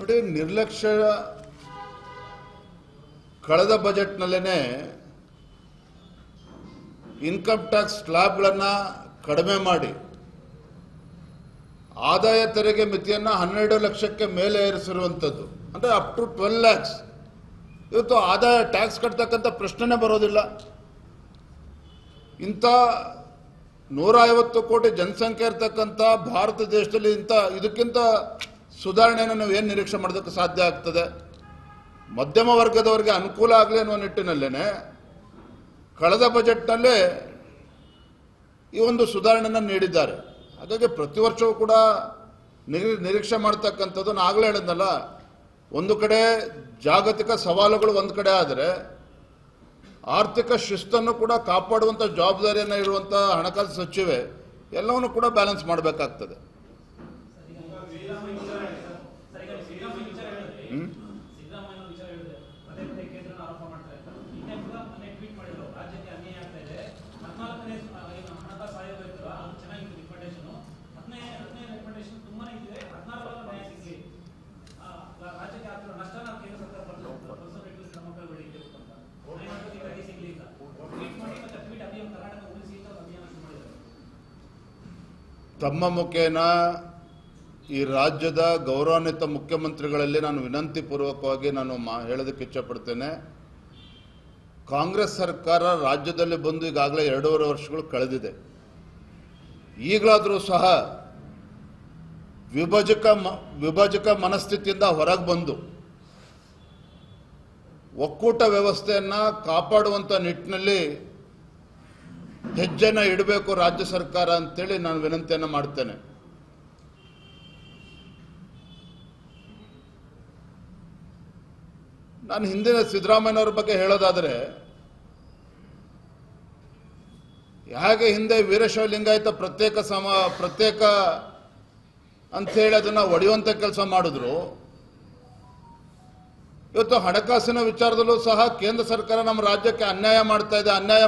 ನೋಡಿ, ನಿರ್ಲಕ್ಷ್ಯ ಕಳೆದ ಬಜೆಟ್ನಲ್ಲೇ ಇನ್ಕಮ್ ಟ್ಯಾಕ್ಸ್ ಸ್ಲಾಬ್ಗಳನ್ನು ಕಡಿಮೆ ಮಾಡಿ ಆದಾಯ ತೆರಿಗೆ ಮಿತಿಯನ್ನು 12 ಲಕ್ಷಕ್ಕೆ ಮೇಲೆ ಏರಿಸಿರುವಂಥದ್ದು, ಅಂದರೆ ಅಪ್ ಟು 12 lakhs. ಇವತ್ತು ಆದಾಯ ಟ್ಯಾಕ್ಸ್ ಕಟ್ತಕ್ಕಂಥ ಪ್ರಶ್ನೆನೇ ಬರೋದಿಲ್ಲ. ಇಂಥ 150 ಕೋಟಿ ಜನಸಂಖ್ಯೆ ಇರ್ತಕ್ಕಂಥ ಭಾರತ ದೇಶದಲ್ಲಿ ಇದಕ್ಕಿಂತ ಸುಧಾರಣೆಯನ್ನು ನಾವು ಏನು ನಿರೀಕ್ಷೆ ಮಾಡೋದಕ್ಕೆ ಸಾಧ್ಯ ಆಗ್ತದೆ? ಮಧ್ಯಮ ವರ್ಗದವರಿಗೆ ಅನುಕೂಲ ಆಗಲಿ ಅನ್ನುವ ನಿಟ್ಟಿನಲ್ಲೇ ಕಳೆದ ಬಜೆಟ್ನಲ್ಲೇ ಈ ಒಂದು ಸುಧಾರಣೆಯನ್ನು ನೀಡಿದ್ದಾರೆ. ಹಾಗಾಗಿ ಪ್ರತಿ ವರ್ಷವೂ ಕೂಡ ನಿರೀಕ್ಷೆ ಮಾಡ್ತಕ್ಕಂಥದ್ದು ನಾನು ಆಗಲೇ ಹೇಳಿದ್ನಲ್ಲ, ಒಂದು ಕಡೆ ಜಾಗತಿಕ ಸವಾಲುಗಳು ಒಂದು ಕಡೆ ಆದರೆ ಆರ್ಥಿಕ ಶಿಸ್ತನ್ನು ಕೂಡ ಕಾಪಾಡುವಂಥ ಜವಾಬ್ದಾರಿಯನ್ನು ಇರುವಂಥ ಹಣಕಾಸು ಸಚಿವೆ ಎಲ್ಲವನ್ನೂ ಕೂಡ ಬ್ಯಾಲೆನ್ಸ್ ಮಾಡಬೇಕಾಗ್ತದೆ. ತಮ್ಮ ಮುಖೇನ ಈ ರಾಜ್ಯದ ಗೌರವಾನ್ವಿತ ಮುಖ್ಯಮಂತ್ರಿಗಳಲ್ಲಿ ನಾನು ವಿನಂತಿ ಪೂರ್ವಕವಾಗಿ ನಾನು ಹೇಳೋದಕ್ಕೆ ಇಚ್ಛಪಡ್ತೇನೆ. ಕಾಂಗ್ರೆಸ್ ಸರ್ಕಾರ ರಾಜ್ಯದಲ್ಲಿ ಬಂದು ಈಗಾಗಲೇ 2.5 ವರ್ಷಗಳು ಕಳೆದಿದೆ. ಈಗಲಾದರೂ ಸಹ ವಿಭಜಕ ಮನಸ್ಥಿತಿಯಿಂದ ಹೊರಗೆ ಬಂದು ಒಕ್ಕೂಟ ವ್ಯವಸ್ಥೆಯನ್ನು ಕಾಪಾಡುವಂಥ ನಿಟ್ಟಿನಲ್ಲಿ ಹೆಜ್ಜೆನ ಇಡಬೇಕು ರಾಜ್ಯ ಸರ್ಕಾರ ಅಂತೇಳಿ ನಾನು ವಿನಂತಿಯನ್ನು ಮಾಡ್ತೇನೆ. ನಾನು ಹಿಂದಿನ ಸಿದ್ದರಾಮಯ್ಯನವರ ಬಗ್ಗೆ ಹೇಳೋದಾದರೆ, ಹೇಗೆ ಹಿಂದೆ ವೀರಶೈವ ಲಿಂಗಾಯತ ಪ್ರತ್ಯೇಕ ಅಂಥೇಳಿ ಅದನ್ನು ಒಡೆಯುವಂಥ ಕೆಲಸ ಮಾಡಿದ್ರು, ಇವತ್ತು ಹಣಕಾಸಿನ ವಿಚಾರದಲ್ಲೂ ಸಹ ಕೇಂದ್ರ ಸರ್ಕಾರ ನಮ್ಮ ರಾಜ್ಯಕ್ಕೆ ಅನ್ಯಾಯ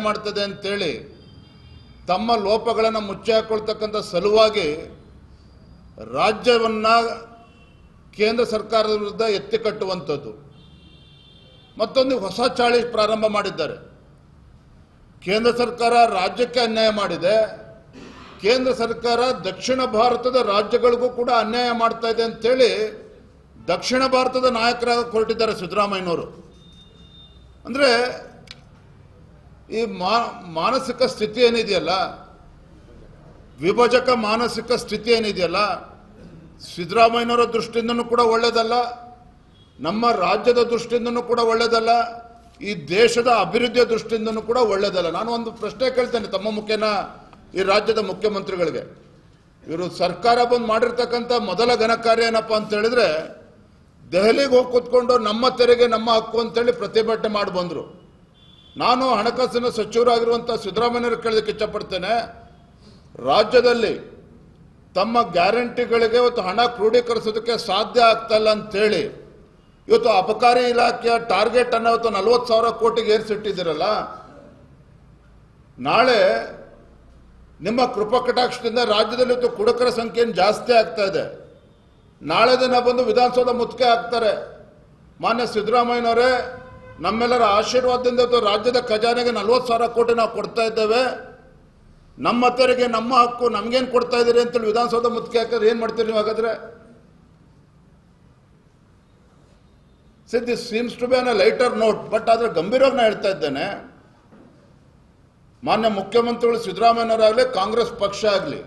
ಮಾಡ್ತದೆ ಅಂತೇಳಿ ತಮ್ಮ ಲೋಪಗಳನ್ನು ಮುಚ್ಚಿ ಹಾಕೊಳ್ತಕ್ಕಂಥ ಸಲುವಾಗಿ ರಾಜ್ಯವನ್ನು ಕೇಂದ್ರ ಸರ್ಕಾರದ ವಿರುದ್ಧ ಎತ್ತಿ ಕಟ್ಟುವಂಥದ್ದು, ಮತ್ತೊಂದು ಹೊಸ ಚಾಳಿ ಪ್ರಾರಂಭ ಮಾಡಿದ್ದಾರೆ. ಕೇಂದ್ರ ಸರ್ಕಾರ ರಾಜ್ಯಕ್ಕೆ ಅನ್ಯಾಯ ಮಾಡಿದೆ, ಕೇಂದ್ರ ಸರ್ಕಾರ ದಕ್ಷಿಣ ಭಾರತದ ರಾಜ್ಯಗಳಿಗೂ ಕೂಡ ಅನ್ಯಾಯ ಮಾಡ್ತಾ ಇದೆ ಅಂತೇಳಿ ದಕ್ಷಿಣ ಭಾರತದ ನಾಯಕರಾಗ ಹೊರಟಿದ್ದಾರೆ ಸಿದ್ದರಾಮಯ್ಯನವರು. ಅಂದರೆ ಈ ಮಾನಸಿಕ ಸ್ಥಿತಿ ಏನಿದೆಯಲ್ಲ, ವಿಭಜಕ ಮಾನಸಿಕ ಸ್ಥಿತಿ ಏನಿದೆಯಲ್ಲ, ಸಿದ್ದರಾಮಯ್ಯನವರ ದೃಷ್ಟಿಯಿಂದನೂ ಕೂಡ ಒಳ್ಳೆಯದಲ್ಲ, ನಮ್ಮ ರಾಜ್ಯದ ದೃಷ್ಟಿಯಿಂದನೂ ಕೂಡ ಒಳ್ಳೆಯದಲ್ಲ, ಈ ದೇಶದ ಅಭಿವೃದ್ಧಿಯ ದೃಷ್ಟಿಯಿಂದನೂ ಕೂಡ ಒಳ್ಳೆಯದಲ್ಲ. ನಾನು ಒಂದು ಪ್ರಶ್ನೆ ಕೇಳ್ತೇನೆ ತಮ್ಮ ಮುಖೇನ ಈ ರಾಜ್ಯದ ಮುಖ್ಯಮಂತ್ರಿಗಳಿಗೆ. ಇವರು ಸರ್ಕಾರ ಬಂದು ಮಾಡಿರ್ತಕ್ಕಂಥ ಮೊದಲ ಘನ ಕಾರ್ಯ ಏನಪ್ಪ ಅಂತ ಹೇಳಿದ್ರೆ, ದೆಹಲಿಗೆ ಹೋಗಿ ಕೂತ್ಕೊಂಡು ನಮ್ಮ ತೆರಿಗೆ ನಮ್ಮ ಹಕ್ಕು ಅಂತೇಳಿ ಪ್ರತಿಭಟನೆ ಮಾಡಿ ಬಂದರು. ನಾನು ಹಣಕಾಸಿನ ಸಚಿವರಾಗಿರುವಂಥ ಸಿದ್ದರಾಮಯ್ಯವರು ಕೇಳೋದಕ್ಕೆ ಇಚ್ಛಪಡ್ತೇನೆ, ರಾಜ್ಯದಲ್ಲಿ ತಮ್ಮ ಗ್ಯಾರಂಟಿಗಳಿಗೆ ಇವತ್ತು ಹಣ ಕ್ರೋಢೀಕರಿಸೋದಕ್ಕೆ ಸಾಧ್ಯ ಆಗ್ತಾ ಇಲ್ಲ ಅಂತೇಳಿ ಇವತ್ತು ಅಬಕಾರಿ ಇಲಾಖೆಯ ಟಾರ್ಗೆಟ್ ಅನ್ನು ಇವತ್ತು 40,000 ಕೋಟಿಗೆ ಏರಿಸಿಟ್ಟಿದ್ದೀರಲ್ಲ, ನಾಳೆ ನಿಮ್ಮ ಕೃಪಕಟಾಕ್ಷದಿಂದ ರಾಜ್ಯದಲ್ಲಿ ಇವತ್ತು ಕುಡುಕರ ಸಂಖ್ಯೆ ಜಾಸ್ತಿ ಆಗ್ತಾ ಇದೆ. ನಾಳೆ ದಿನ ಬಂದು ವಿಧಾನಸೌಧ ಮುತ್ತಿಗೆ ಹಾಕ್ತಾರೆ. ಮಾನ್ಯ ಸಿದ್ದರಾಮಯ್ಯನವರೇ, ನಮ್ಮೆಲ್ಲರ ಆಶೀರ್ವಾದದಿಂದ ಇವತ್ತು ರಾಜ್ಯದ ಖಜಾನೆಗೆ 40,000 ಕೋಟಿ ನಾವು ಕೊಡ್ತಾ ಇದ್ದೇವೆ, ನಮ್ಮ ತೆರಿಗೆ ನಮ್ಮ ಹಕ್ಕು, ನಮ್ಗೇನು ಕೊಡ್ತಾ ಇದ್ದೀರಿ ಅಂತೇಳಿ ವಿಧಾನಸೌಧ ಮುತ್ತಿಗೆ ಹಾಕಿದ್ರೆ ಏನು ಮಾಡ್ತೀರಿ ನೀವು? ಹಾಗಾದ್ರೆ this seems to be on a lighter note, but ಆದರೆ ಗಂಭೀರವಾಗಿ ನಾನು ಹೇಳ್ತಾ ಇದ್ದೇನೆ, ಮಾನ್ಯ ಮುಖ್ಯಮಂತ್ರಿಗಳು ಸಿದ್ದರಾಮಯ್ಯನವರಾಗಲಿ ಕಾಂಗ್ರೆಸ್ ಪಕ್ಷ ಆಗಲಿ,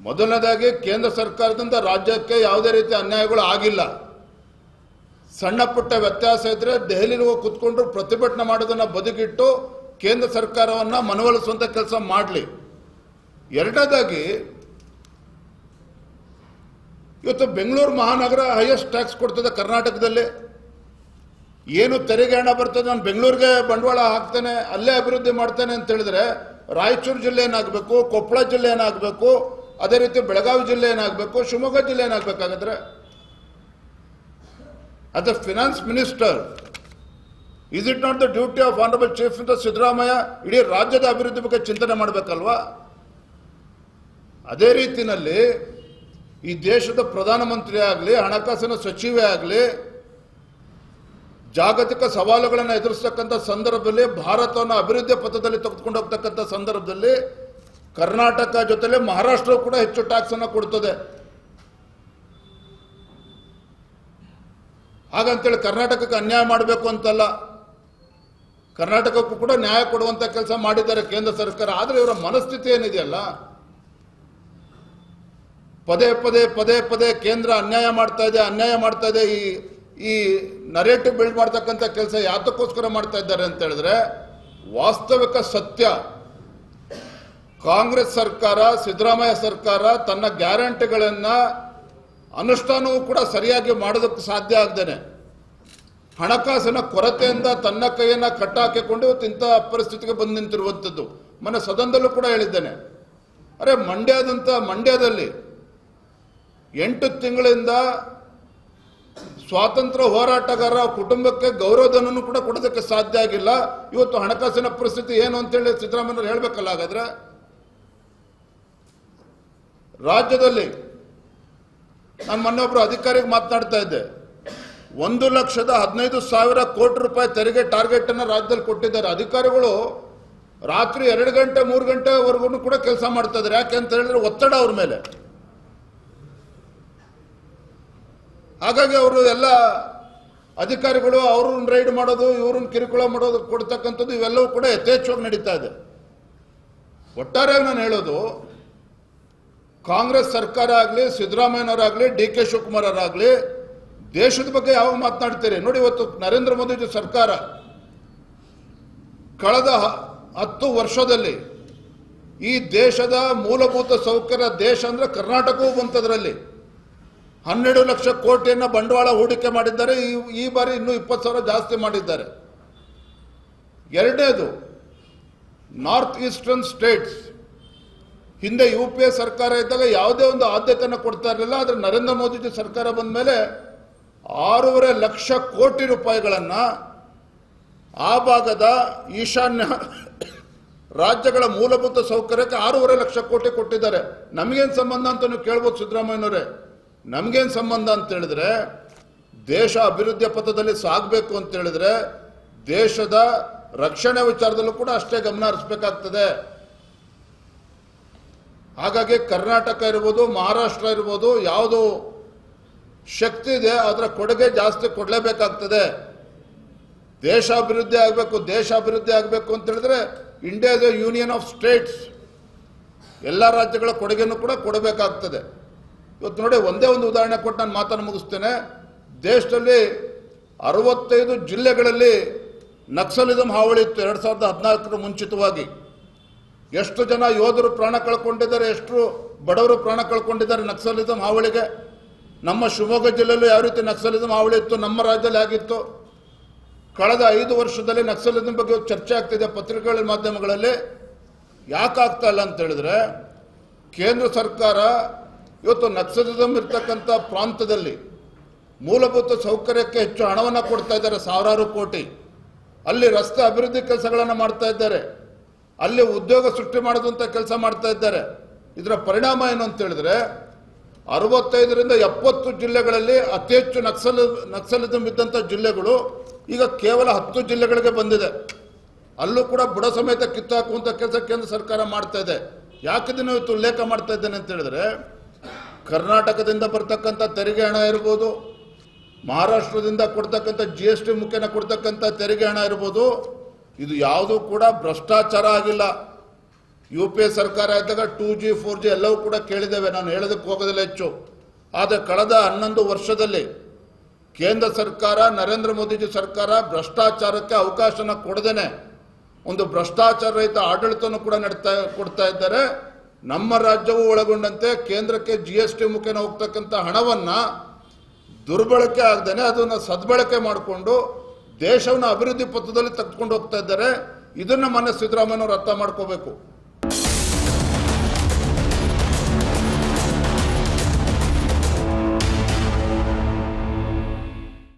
ಮೊದಲನೇದಾಗಿ ಕೇಂದ್ರ ಸರ್ಕಾರದಿಂದ ರಾಜ್ಯಕ್ಕೆ ಯಾವುದೇ ರೀತಿ ಅನ್ಯಾಯಗಳು ಆಗಿಲ್ಲ. ಸಣ್ಣ ಪುಟ್ಟ ವ್ಯತ್ಯಾಸ ಇದ್ರೆ ದೆಹಲಿಗೆ ಹೋಗಿ ಕುತ್ಕೊಂಡು ಪ್ರತಿಭಟನೆ ಮಾಡೋದನ್ನ ಬದಿಗಿಟ್ಟು ಕೇಂದ್ರ ಸರ್ಕಾರವನ್ನು ಮನವೊಲಿಸುವಂತ ಕೆಲಸ ಮಾಡಲಿ. ಎರಡನೇದಾಗಿ, ಇವತ್ತು ಬೆಂಗಳೂರು ಮಹಾನಗರ ಹೈಯೆಸ್ಟ್ ಟ್ಯಾಕ್ಸ್ ಕೊಡ್ತದೆ ಕರ್ನಾಟಕದಲ್ಲಿ. ಏನು ತೆರಿಗೆ ಹಣ ಬರ್ತದೆ, ನಾನು ಬೆಂಗಳೂರಿಗೆ ಬಂಡವಾಳ ಹಾಕ್ತೇನೆ, ಅಲ್ಲೇ ಅಭಿವೃದ್ಧಿ ಮಾಡ್ತೇನೆ ಅಂತ ಹೇಳಿದ್ರೆ ರಾಯಚೂರು ಜಿಲ್ಲೆ ಏನಾಗಬೇಕು, ಕೊಪ್ಪಳ ಜಿಲ್ಲೆ ಏನಾಗಬೇಕು, ಅದೇ ರೀತಿ ಬೆಳಗಾವಿ ಜಿಲ್ಲೆ ಏನಾಗಬೇಕು, ಶಿವಮೊಗ್ಗ ಜಿಲ್ಲೆ ಏನಾಗಬೇಕಾಗಿದ್ರೆ, as a finance minister, is it not the duty of honorable chief minister Siddaramaiah ಇಡೀ ರಾಜ್ಯದ ಅಭಿವೃದ್ಧಿ ಬಗ್ಗೆ ಚಿಂತನೆ ಮಾಡಬೇಕಲ್ವಾ? ಅದೇ ರೀತಿಯಲ್ಲಿ ಈ ದೇಶದ ಪ್ರಧಾನಮಂತ್ರಿ ಆಗಲಿ, ಹಣಕಾಸಿನ ಸಚಿವೆ ಆಗಲಿ, ಜಾಗತಿಕ ಸವಾಲುಗಳನ್ನು ಎದುರಿಸತಕ್ಕಂಥ ಸಂದರ್ಭದಲ್ಲಿ, ಭಾರತವನ್ನು ಅಭಿವೃದ್ಧಿ ಪಥದಲ್ಲಿ ತೆಗೆದುಕೊಂಡು ಹೋಗ್ತಕ್ಕಂಥ ಸಂದರ್ಭದಲ್ಲಿ ಕರ್ನಾಟಕ ಜೊತೆಲೆ ಮಹಾರಾಷ್ಟ್ರವು ಕೂಡ ಹೆಚ್ಚು ಟ್ಯಾಕ್ಸ್ ಅನ್ನು ಕೊಡ್ತದೆ. ಹಾಗಂತೇಳಿ ಕರ್ನಾಟಕಕ್ಕೆ ಅನ್ಯಾಯ ಮಾಡಬೇಕು ಅಂತಲ್ಲ, ಕರ್ನಾಟಕಕ್ಕೂ ಕೂಡ ನ್ಯಾಯ ಕೊಡುವಂತ ಕೆಲಸ ಮಾಡಿದ್ದಾರೆ ಕೇಂದ್ರ ಸರ್ಕಾರ. ಆದರೆ ಇವರ ಮನಸ್ಥಿತಿ ಏನಿದೆಯಲ್ಲ, ಪದೇ ಪದೇ ಪದೇ ಪದೇ ಕೇಂದ್ರ ಅನ್ಯಾಯ ಮಾಡ್ತಾ ಇದೆ, ಈ ನರೇಟಿವ್ ಬಿಲ್ಡ್ ಮಾಡ್ತಕ್ಕಂಥ ಕೆಲಸ ಯಾತಕ್ಕೋಸ್ಕರ ಮಾಡ್ತಾ ಇದ್ದಾರೆ ಅಂತ ಹೇಳಿದ್ರೆ, ವಾಸ್ತವಿಕ ಸತ್ಯ ಕಾಂಗ್ರೆಸ್ ಸರ್ಕಾರ, ಸಿದ್ದರಾಮಯ್ಯ ಸರ್ಕಾರ ತನ್ನ ಗ್ಯಾರಂಟಿಗಳನ್ನ ಅನುಷ್ಠಾನವೂ ಕೂಡ ಸರಿಯಾಗಿ ಮಾಡೋದಕ್ಕೆ ಸಾಧ್ಯ ಆಗದೇನೆ ಹಣಕಾಸಿನ ಕೊರತೆಯಿಂದ ತನ್ನ ಕೈಯನ್ನ ಕಟ್ಟಾಕಿಕೊಂಡು ಇವತ್ತು ಇಂಥ ಪರಿಸ್ಥಿತಿಗೆ ಬಂದು ನಿಂತಿರುವಂಥದ್ದು. ಮೊನ್ನೆ ಸದನದಲ್ಲೂ ಕೂಡ ಹೇಳಿದ್ದೇನೆ, ಅರೆ ಮಂಡ್ಯದಲ್ಲಿ 8 ತಿಂಗಳಿಂದ ಸ್ವಾತಂತ್ರ್ಯ ಹೋರಾಟಗಾರ ಕುಟುಂಬಕ್ಕೆ ಗೌರವಧನವನ್ನು ಕೂಡ ಕೊಡೋದಕ್ಕೆ ಸಾಧ್ಯ ಆಗಿಲ್ಲ. ಇವತ್ತು ಹಣಕಾಸಿನ ಪರಿಸ್ಥಿತಿ ಏನು ಅಂತೇಳಿ ಸಿದ್ದರಾಮಯ್ಯ ಹೇಳ್ಬೇಕಲ್ಲ. ಹಾಗಾದ್ರೆ ರಾಜ್ಯದಲ್ಲಿ ನಾನು ಮೊನ್ನೆ ಒಬ್ಬರು ಅಧಿಕಾರಿಗೆ ಮಾತನಾಡ್ತಾ ಇದ್ದೆ, 1,15,000 ಕೋಟಿ ರೂಪಾಯಿ ತೆರಿಗೆ ಟಾರ್ಗೆಟ್ ಅನ್ನು ರಾಜ್ಯದಲ್ಲಿ ಕೊಟ್ಟಿದ್ದಾರೆ. ಅಧಿಕಾರಿಗಳು ರಾತ್ರಿ 2 ಗಂಟೆ 3 ಗಂಟೆವರೆಗೂ ಕೂಡ ಕೆಲಸ ಮಾಡ್ತಾ ಇದ್ದಾರೆ. ಯಾಕೆ ಅಂತ ಹೇಳಿದ್ರೆ ಒತ್ತಡ ಅವ್ರ ಮೇಲೆ. ಹಾಗಾಗಿ ಅವರು ಎಲ್ಲ ಅಧಿಕಾರಿಗಳು ಅವ್ರನ್ನ ರೈಡ್ ಮಾಡೋದು, ಇವ್ರನ್ನ ಕಿರುಕುಳ ಮಾಡೋದು, ಕೊಡ್ತಕ್ಕಂಥದ್ದು ಇವೆಲ್ಲವೂ ಕೂಡ ಯಥೇಚ್ಛವಾಗಿ ನಡೀತಾ ಇದೆ. ಒಟ್ಟಾರೆಯಾಗಿ ನಾನು ಹೇಳೋದು, ಕಾಂಗ್ರೆಸ್ ಸರ್ಕಾರ ಆಗಲಿ, ಸಿದ್ದರಾಮಯ್ಯನವರಾಗಲಿ, DK ಶಿವಕುಮಾರ್ ಅವರಾಗಲಿ ದೇಶದ ಬಗ್ಗೆ ಯಾವಾಗ ಮಾತನಾಡ್ತೀರಿ ನೋಡಿ. ಇವತ್ತು ನರೇಂದ್ರ ಮೋದಿ ಸರ್ಕಾರ ಕಳೆದ 10 ವರ್ಷದಲ್ಲಿ ಈ ದೇಶದ ಮೂಲಭೂತ ಸೌಕರ್ಯ ದೇಶ ಅಂದ್ರೆ ಕರ್ನಾಟಕವೂ ಬಂತದ್ರಲ್ಲಿ 12 ಲಕ್ಷ ಕೋಟಿಯನ್ನ ಬಂಡವಾಳ ಹೂಡಿಕೆ ಮಾಡಿದ್ದಾರೆ. ಈ ಬಾರಿ ಇನ್ನೂ 20,000 ಜಾಸ್ತಿ ಮಾಡಿದ್ದಾರೆ. ಎರಡನೇದು, ನಾರ್ತ್ ಈಸ್ಟರ್ನ್ ಸ್ಟೇಟ್ಸ್ ಹಿಂದೆ UPA ಸರ್ಕಾರ ಇದ್ದಾಗ ಯಾವುದೇ ಒಂದು ಆದ್ಯತೆಯನ್ನು ಕೊಡ್ತಾ ಇರಲಿಲ್ಲ. ಆದರೆ ನರೇಂದ್ರ ಮೋದಿ ಸರ್ಕಾರ ಬಂದ ಮೇಲೆ 6.5 ಲಕ್ಷ ಕೋಟಿ ರೂಪಾಯಿಗಳನ್ನ ಆ ಭಾಗದ ಈಶಾನ್ಯ ರಾಜ್ಯಗಳ ಮೂಲಭೂತ ಸೌಕರ್ಯಕ್ಕೆ 6.5 ಲಕ್ಷ ಕೋಟಿ ಕೊಟ್ಟಿದ್ದಾರೆ. ನಮಗೇನು ಸಂಬಂಧ ಅಂತ ನೀವು ಕೇಳ್ಬೋದು ಸಿದ್ದರಾಮಯ್ಯನವರೇ. ನಮಗೇನು ಸಂಬಂಧ ಅಂತ ಹೇಳಿದ್ರೆ, ದೇಶ ಅಭಿವೃದ್ಧಿಯ ಪಥದಲ್ಲಿ ಸಾಗಬೇಕು ಅಂತ ಹೇಳಿದ್ರೆ ದೇಶದ ರಕ್ಷಣೆ ವಿಚಾರದಲ್ಲೂ ಕೂಡ ಅಷ್ಟೇ ಗಮನ ಹರಿಸಬೇಕಾಗ್ತದೆ. ಹಾಗಾಗಿ ಕರ್ನಾಟಕ ಇರ್ಬೋದು, ಮಹಾರಾಷ್ಟ್ರ ಇರ್ಬೋದು, ಯಾವುದು ಶಕ್ತಿ ಇದೆ ಅದರ ಕೊಡುಗೆ ಜಾಸ್ತಿ ಕೊಡಲೇಬೇಕಾಗ್ತದೆ. ದೇಶ ಅಭಿವೃದ್ಧಿ ಆಗಬೇಕು ಅಂತ ಹೇಳಿದ್ರೆ India is A union of States. ಎಲ್ಲ ರಾಜ್ಯಗಳ ಕೊಡುಗೆಯನ್ನು ಕೂಡ ಕೊಡಬೇಕಾಗ್ತದೆ. ಇವತ್ತು ನೋಡಿ, ಒಂದೇ ಒಂದು ಉದಾಹರಣೆ ಕೊಟ್ಟು ನಾನು ಮಾತನ್ನು ಮುಗಿಸ್ತೇನೆ. ದೇಶದಲ್ಲಿ 65 ಜಿಲ್ಲೆಗಳಲ್ಲಿ ನಕ್ಸಲಿಸಂ ಹಾವಳಿ ಇತ್ತು 2014 ಮುಂಚಿತವಾಗಿ. ಎಷ್ಟು ಜನ ಯೋಧರು ಪ್ರಾಣ ಕಳ್ಕೊಂಡಿದ್ದಾರೆ, ಎಷ್ಟು ಬಡವರು ಪ್ರಾಣ ಕಳ್ಕೊಂಡಿದ್ದಾರೆ ನಕ್ಸಲಿಸಂ ಹಾವಳಿಗೆ. ನಮ್ಮ ಶಿವಮೊಗ್ಗ ಜಿಲ್ಲೆಯಲ್ಲೂ ಯಾವ ರೀತಿ ನಕ್ಸಲಿಸಂ ಹಾವಳಿ ಇತ್ತು, ನಮ್ಮ ರಾಜ್ಯದಲ್ಲಿ ಆಗಿತ್ತು. ಕಳೆದ 5 ವರ್ಷದಲ್ಲಿ ನಕ್ಸಲಿಸಂ ಬಗ್ಗೆ ಚರ್ಚೆ ಆಗ್ತಿದೆ ಪತ್ರಿಕೆಗಳ ಮಾಧ್ಯಮಗಳಲ್ಲಿ. ಯಾಕೆ ಆಗ್ತಾ ಇಲ್ಲ ಅಂತ ಹೇಳಿದ್ರೆ, ಕೇಂದ್ರ ಸರ್ಕಾರ ಇವತ್ತು ನಕ್ಸಲಿಸಂ ಇರ್ತಕ್ಕಂಥ ಪ್ರಾಂತದಲ್ಲಿ ಮೂಲಭೂತ ಸೌಕರ್ಯಕ್ಕೆ ಹೆಚ್ಚು ಹಣವನ್ನು ಕೊಡ್ತಾ ಇದ್ದಾರೆ, ಸಾವಿರಾರು ಕೋಟಿ. ಅಲ್ಲಿ ರಸ್ತೆ ಅಭಿವೃದ್ಧಿ ಕೆಲಸಗಳನ್ನು ಮಾಡ್ತಾ ಇದ್ದಾರೆ, ಅಲ್ಲಿ ಉದ್ಯೋಗ ಸೃಷ್ಟಿ ಮಾಡೋದಂತ ಕೆಲಸ ಮಾಡ್ತಾ ಇದ್ದಾರೆ. ಇದರ ಪರಿಣಾಮ ಏನು ಅಂತ ಹೇಳಿದ್ರೆ, 65ರಿಂದ 70 ಜಿಲ್ಲೆಗಳಲ್ಲಿ ಅತಿ ಹೆಚ್ಚು ನಕ್ಸಲಿಸಂ ಇದ್ದಂಥ ಜಿಲ್ಲೆಗಳು ಈಗ ಕೇವಲ 10 ಜಿಲ್ಲೆಗಳಿಗೆ ಬಂದಿದೆ. ಅಲ್ಲೂ ಕೂಡ ಬುಡ ಸಮೇತ ಕಿತ್ತಾಕುವಂಥ ಕೆಲಸ ಕೇಂದ್ರ ಸರ್ಕಾರ ಮಾಡ್ತಾ ಇದೆ. ಯಾಕಿದನ್ನು ಇವತ್ತು ಉಲ್ಲೇಖ ಮಾಡ್ತಾ ಇದ್ದೇನೆ ಅಂತ ಹೇಳಿದ್ರೆ, ಕರ್ನಾಟಕದಿಂದ ಬರ್ತಕ್ಕಂಥ ತೆರಿಗೆ ಹಣ ಇರ್ಬೋದು, ಮಹಾರಾಷ್ಟ್ರದಿಂದ ಕೊಡ್ತಕ್ಕಂಥ GST ಮುಖೇನ ಕೊಡ್ತಕ್ಕಂಥ ತೆರಿಗೆ ಹಣ ಇರ್ಬೋದು, ಇದು ಯಾವುದೂ ಕೂಡ ಭ್ರಷ್ಟಾಚಾರ ಆಗಿಲ್ಲ. UPA ಸರ್ಕಾರ ಇದ್ದಾಗ 2G 4G ಎಲ್ಲವೂ ಕೂಡ ಕೇಳಿದ್ದೇವೆ, ನಾನು ಹೇಳೋದಕ್ಕೆ ಹೋಗೋದಿಲ್ಲ ಹೆಚ್ಚು. ಆದರೆ ಕಳೆದ 11 ವರ್ಷದಲ್ಲಿ ಕೇಂದ್ರ ಸರ್ಕಾರ, ನರೇಂದ್ರ ಮೋದಿಜಿ ಸರ್ಕಾರ ಭ್ರಷ್ಟಾಚಾರಕ್ಕೆ ಅವಕಾಶನ ಕೊಡದೇನೆ ಒಂದು ಭ್ರಷ್ಟಾಚಾರ ರಹಿತ ಆಡಳಿತವನ್ನು ಕೂಡ ಕೊಡ್ತಾ ಇದ್ದಾರೆ. ನಮ್ಮ ರಾಜ್ಯವೂ ಒಳಗೊಂಡಂತೆ ಕೇಂದ್ರಕ್ಕೆ GST ಮುಖೇನ ಹೋಗ್ತಕ್ಕಂಥ ಹಣವನ್ನ ದುರ್ಬಳಕೆ ಆಗದೇನೆ ಅದನ್ನು ಸದ್ಬಳಕೆ ಮಾಡಿಕೊಂಡು ದೇಶವನ್ನು ಅಭಿವೃದ್ಧಿ ಪಥದಲ್ಲಿ ತೆಗೆದುಕೊಂಡು ಹೋಗ್ತಾ ಇದ್ದಾರೆ. ಇದನ್ನ ಮನೆ ಸಿದ್ದರಾಮಯ್ಯನವರು ಅರ್ಥ ಮಾಡ್ಕೋಬೇಕು.